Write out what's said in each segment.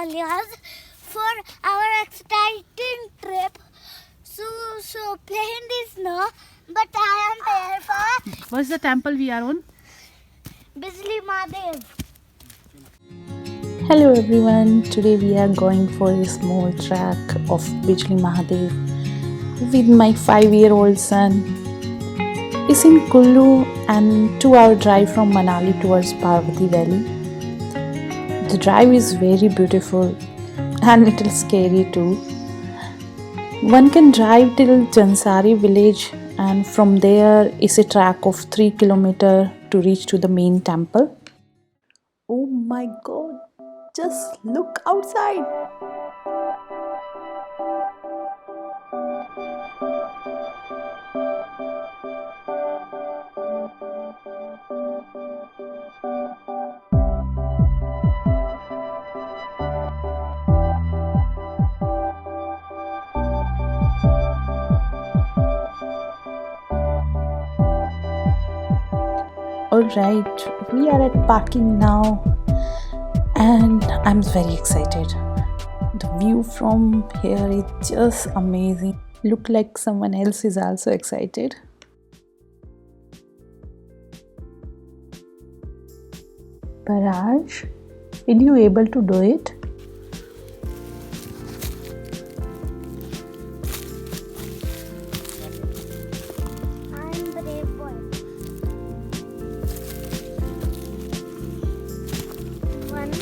Himalayas for our exciting trip. So plane is no, but I am there for What's the temple we are on? Bijli Mahadev. Hello everyone, today we are going for a small trek of Bijli Mahadev with my 5-year-old son. It's in Kullu and 2-hour drive from Manali towards Parvati Valley. The drive is very beautiful and little scary too. One can drive till Jansari village and from there is a track of 3 kilometers to reach to the main temple. Oh my god, just look outside. Alright, we are at parking now and I'm very excited. The view from here is just amazing. Look like someone else is also excited. Paraj, will you able to do it? I'm brave boy. 1, 2,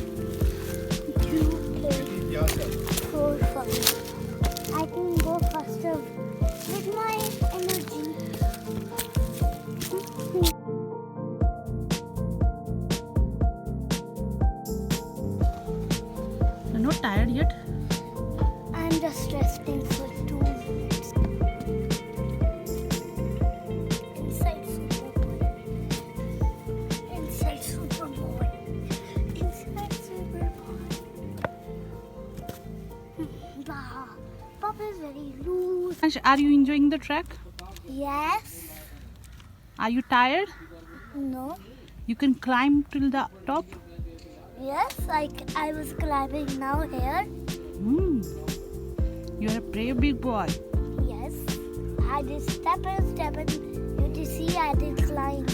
3, 4, 5. I can go faster with my energy. You're not tired yet? I'm just resting for 2 minutes. Inside Superboy. Inside Superboy. Inside Superboy. Bah. Papa is very loose. Ash, are you enjoying the trek? Yes. Are you tired? No. You can climb till the top? Yes, I was climbing now here. You're a brave big boy. Yes. I did step and you just see I did climb.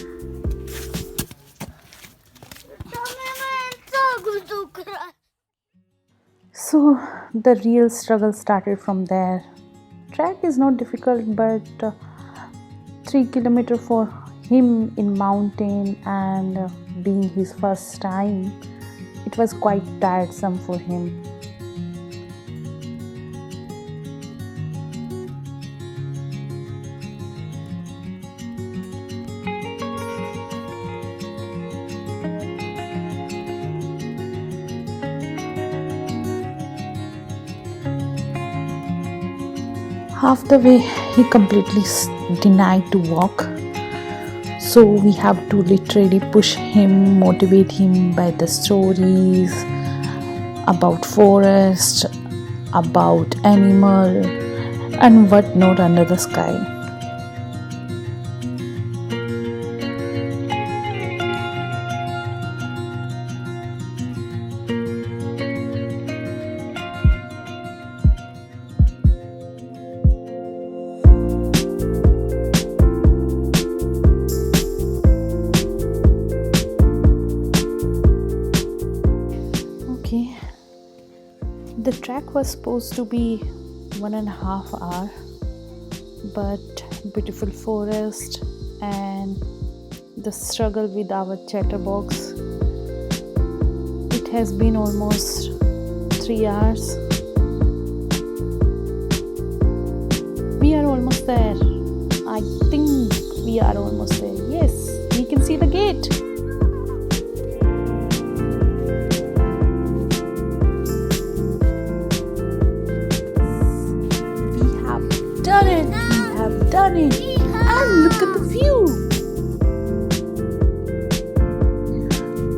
So the real struggle started from there. Track is not difficult, but 3 kilometers for him in mountain and being his first time, it was quite tiresome for him. Half the way he completely denied to walk, so we have to literally push him, motivate him by the stories about forest, about animal and what not under the sky. Okay, the trek was supposed to be 1.5 hours, but beautiful forest and the struggle with our chatterbox, it has been almost 3 hours. We are almost there. I think we are almost there. Yes, we can see the gate. Done it! We have done it! And look at the view!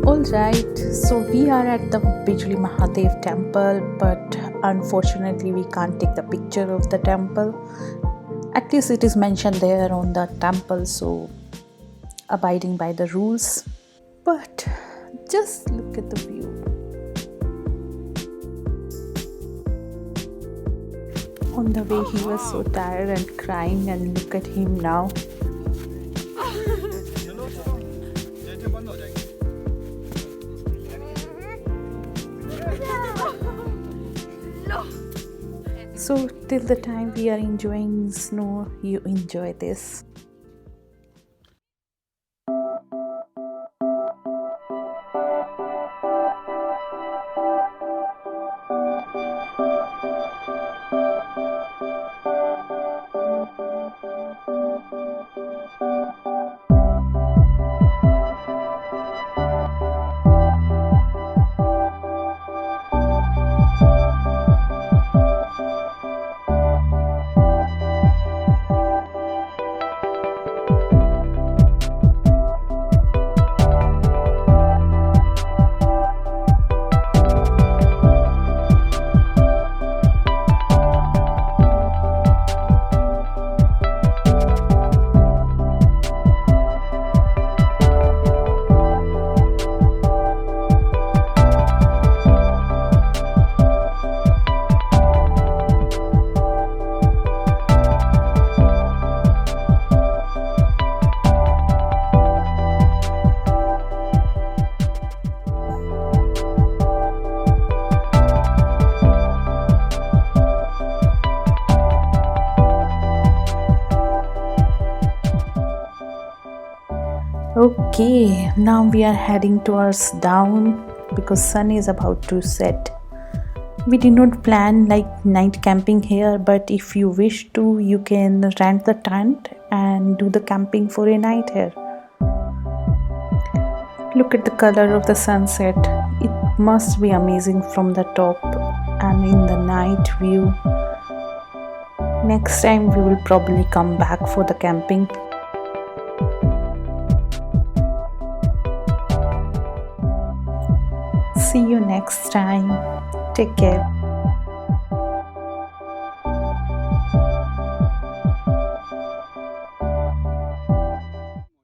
Alright, so we are at the Bijli Mahadev Temple, but unfortunately we can't take the picture of the temple. At least it is mentioned there on the temple, so abiding by the rules. But just look at the view. On the way, he was so tired and crying, and look at him now. So, till the time we are enjoying snow, you enjoy this. Okay, now we are heading towards down because sun is about to set. We did not plan like night camping here, but if you wish to, you can rent the tent and do the camping for a night here. Look at the color of the sunset. It must be amazing from the top and in the night view. Next time we will probably come back for the camping. See you next time. Take care.